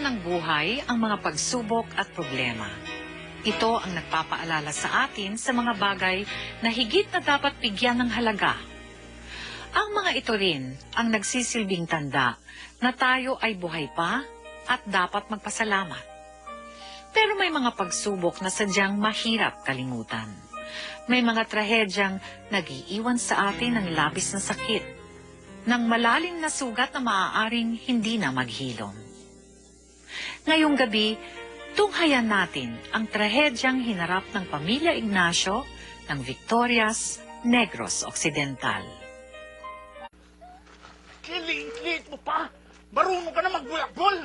Dinadaanan ng buhay ang mga pagsubok at problema. Ito ang nagpapaalala sa atin sa mga bagay na higit na dapat bigyan ng halaga. Ang mga ito rin ang nagsisilbing tanda na tayo ay buhay pa at dapat magpasalamat. Pero may mga pagsubok na sadyang mahirap kalimutan. May mga trahedyang nag-iiwan sa atin ng labis na sakit, ng malalim na sugat na maaaring hindi na maghilom. Ngayong gabi, tunghayan natin ang trahedyang hinarap ng pamilya Ignacio ng Victorias, Negros Occidental. Kiliit-liit mo pa! Marunong ka na magbulakbol!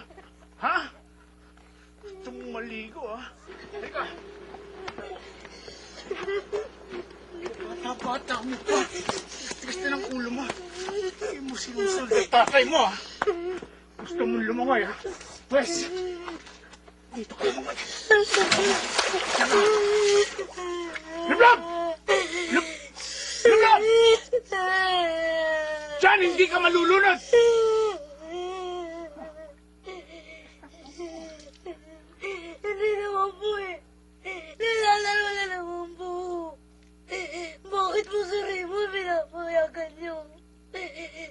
Ha? Gusto mong maligo, ha? Teka! Bata-bata mo pa! Tigas na ng ulo mo! Hindi mo sinusunod ang tatay mo, ha? Gusto mong lumangay, ha? Pwes! Dito ka lumangay! Lublab! Lublab! Diyan, hindi ka malulunod! Hindi naman po eh. Nilalaro na naman po. Bakit po si Raymond pinapayagan niyo?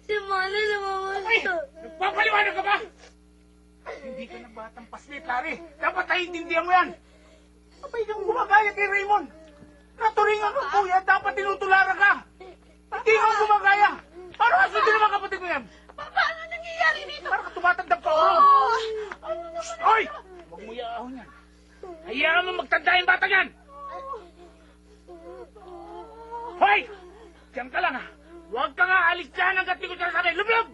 Si Mana naman Ay! siya. Nagpapaliwanag ka ba? Hindi ka na batang paslit, pare. Dapat naiintindihan mo yan. Abay kang gumagaya kay Raymond. Naturingan ng kuya, dapat tinutularan ka. Hindi kang gumagaya. Paano ka sundin naman kapatid mo yan? Paano nangyayari dito? Parang ka tumatagdag pa ulo. Hoy! Huwag mo yaahon yan. Hayaan mo magtanda yung bata yan. Hoy! Diyan ka lang, ha. Huwag ka nga alis dyan hanggat di ko sinasabi. Lublab!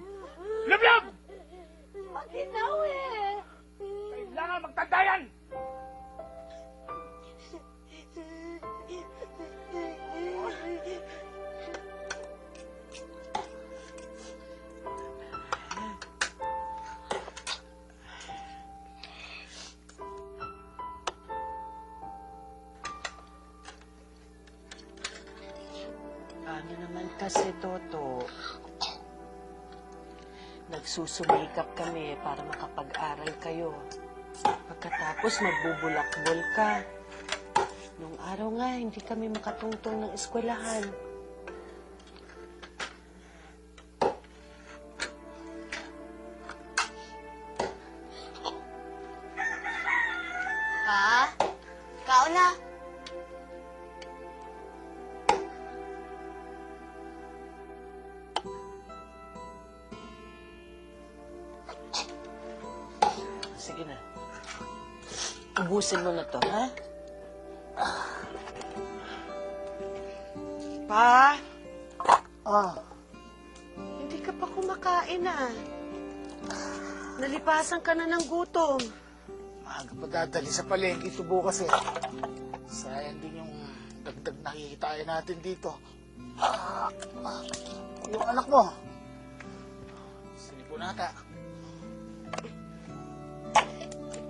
Lublab! Maginaw eh. Kailangan magtanda yan. Ano naman kasi, Toto? Nagsusumikap kami para makapag-aral kayo. Pagkatapos, magbubulakbol ka. Nung araw nga, hindi kami makatungtong ng eskwelahan. Pa? Ikaw na. Sige na. Ubusin mo na to, ha? Pa? Hindi ka pa kumakain, ah. Nalipasan ka na ng gutom. Maaga pa dadali sa palengke ito bukas, eh. Sayang din yung dagdag na kikitain natin dito. Yung anak mo. Sinipunata.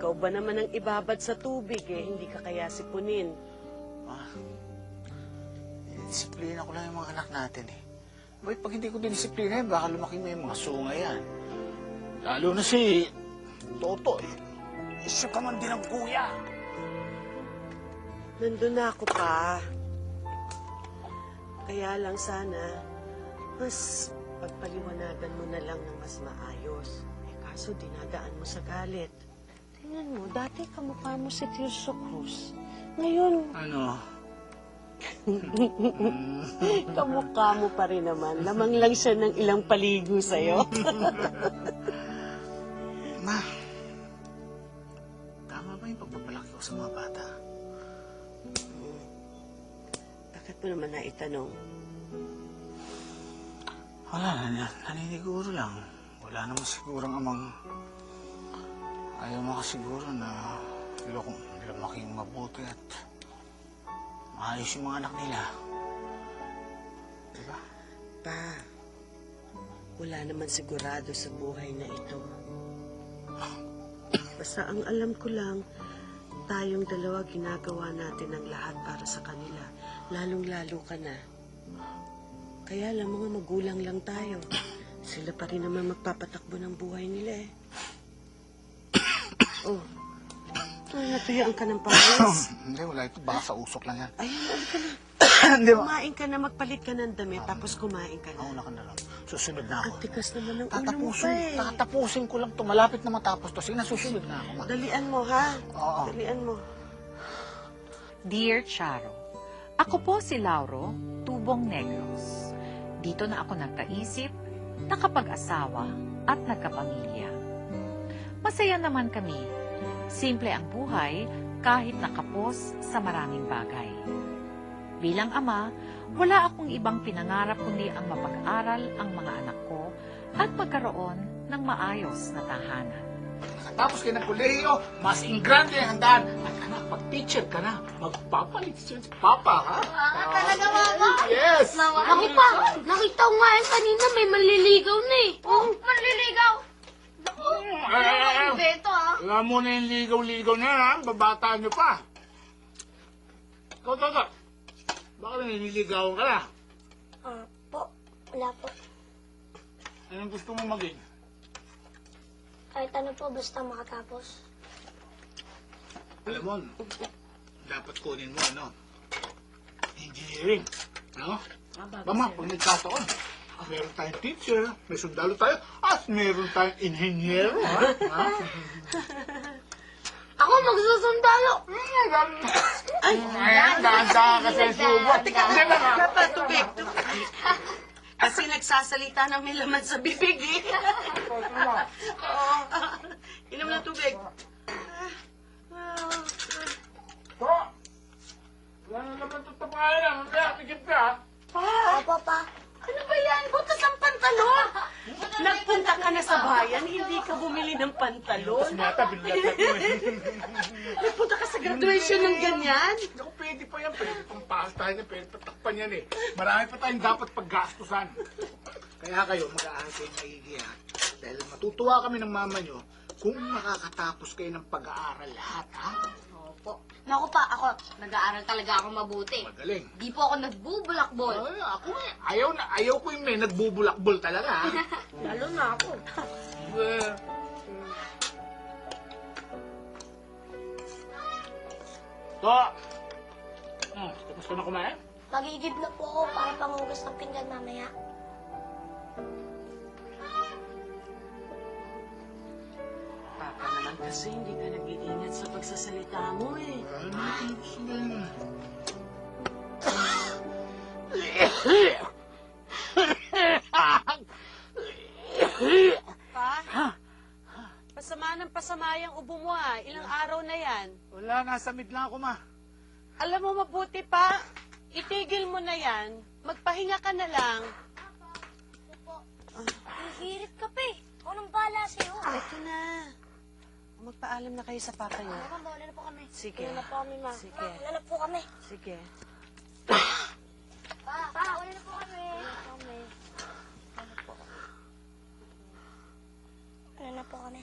Ikaw ba naman ang ibabad sa tubig, eh? Hindi ka kaya sipunin. Disiplina ko lang yung mga anak natin, eh. Boy, pag hindi ko dinisiplina, baka lumaki mo yung mga sunga yan. Lalo na si Toto, eh. Siya pa man din ang kuya. Nandun na ako pa. Kaya lang sana, mas pagpaliwanagan mo na lang ng mas maayos. Eh, kaso dinadaan mo sa galit. Tingnan mo, dati kamukha mo si Tirso Cruz. Ngayon, Ano? kamukha mo pa rin naman. Lamang lang siya ng ilang paligo sa'yo. Ma, tama ba yung pagpapalaki ko sa mga bata? Bakit mo naman naitanong? Wala, naniniguro lang. Wala naman sigurong amang ayaw makasiguro na lumaking mabuti at maayos yung mga anak nila. Diba? Pa, wala naman sigurado sa buhay na ito. Basta ang alam ko lang, tayong dalawa ginagawa natin ang lahat para sa kanila. Lalong-lalo ka na. Kaya lang mga magulang lang tayo. Sila pa rin naman magpapatakbo ng buhay nila eh. Oh. Natuyaan ka ng pawis. Hindi, wala ito. Baka sa usok lang yan. Ayun, ano ka na? Hindi ba? Kumain ka na, magpalit ka ng damit, tapos kumain ka na. Mauna ka na lang. Susunod na ako. Ang tigas naman ng ulo mo pa eh. Tatapusin ko lang to. Malapit na matapos to. Sige na, susunod na ako, ma. Dalian mo, ha? Oo. Dalian mo. Dear Charo, ako po si Lauro Tubong Negros. Dito na ako nagkaisip, nakapag-asawa at nagkapamilya. Masaya naman kami. Simple ang buhay kahit nakapos sa maraming bagay. Bilang ama, wala akong ibang pinangarap kundi ang mapag-aral ang mga anak ko at magkaroon ng maayos na tahanan. Tapos kayo ng kolehiyo, mas ingrande ang handaan. At anak, pag teacher ka na, magpapalit siya si Papa, ha? Talaga, Mama? Yes! Ako pa, nakita ko nga yan kanina, may manliligaw na eh. Oh, manliligaw? Naku, beto ah. Alam mo na yung ligaw-ligaw na yan, ha? Babata niyo pa. Ikaw. Baka naniligaw ka na. Po, wala po. Anong gusto mo maging? Kahit ano po, basta makatapos. Alam mo, dapat kunin mo, ano? Engineering. No? Mama, pag nagkataon, meron tayong teacher, may sundalo tayo, at meron tayong inhenyero, ha? Ako magsusundalo. Ay, daan-daan kasi subo. Teka pa, tubig. Kasi nagsasalita ng may laman sa bibig, eh. Oo. Inom na tubig. So, wala na naman ito tapayan, kaya tigip ka, ha? Opo, pa. Ano ba yan? Butas ang pantalon. Nagpunta ka na sa bayan, hindi ka bumili ng pantalon. Mata, binlatan mo eh. Nagpunta ka sa graduation ng ganyan. Naku, pwede pa yan. Pwede pang paas tayo niya. Pwede patakpan yan eh. Marami pa tayong dapat paggastusan. Kaya kayo, mag-aaral kayo maigi ha. Dahil matutuwa kami ng mama nyo kung makakatapos kayo ng pag-aaral lahat ha. Opo. Naku pa, ako, nag-aaral talaga ako mabuti. Magaling. Di po ako nagbubulakbol. Ay, ako eh. Ayaw ko yung may nagbubulakbol talaga ha. Lalo na ako. So, tapos ka na kumain? Magigib na po ako para pangugas ng pinggan mamaya. Papa naman kasi hindi ka nag-iingat sa pagsasalita mo, eh. Pa? Pasama ng pasama yung ubo mo, ah. Ilang araw na yan. Wala, nasa mid lang ako ma. Alam mo mabuti pa, itigil mo na yan. Magpahinga ka na lang. Hihirit ka pa eh. Ako nang bahala sa'yo. Ito na. Magpaalam na kayo sa papa niyo. Mama, wala na po kami. Sige. Wala na po kami, ma. Sige. Ma, wala na po kami. Sige. Pa, wala na po kami. Wala na po kami.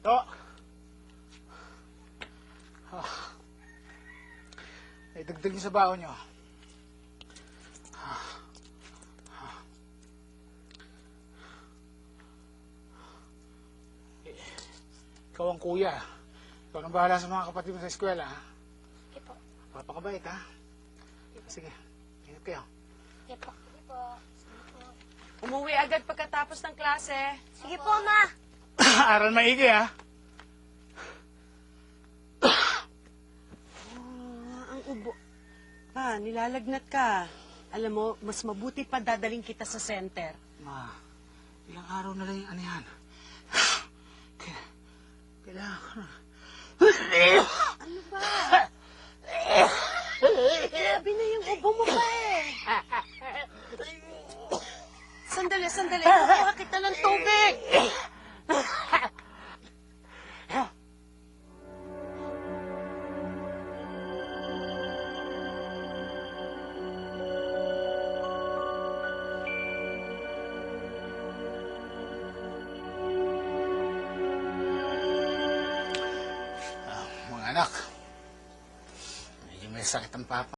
To. Ay, dagdag niyo sa baon niyo. Ikaw ang kuya. Ikaw ang bahala sa mga kapatid mo sa eskwela, ha? Sige po. Papakabait, ha? Sige. Ingat kayo. Sige po. Sige po. Umuwi agad pagkatapos ng klase. Sige po, ma. Aral maigi, ha? Ang ubo. Pa, nilalagnat ka. Alam mo, mas mabuti pa dadaling kita sa center. Ma, ilang araw na lang yung ano yan. Kailangan. Ano ba? Grabe na yung ubo mo pa eh. Sandali. Kukuha kita ng tubig. Mga anak, medyo may sakit ang papa.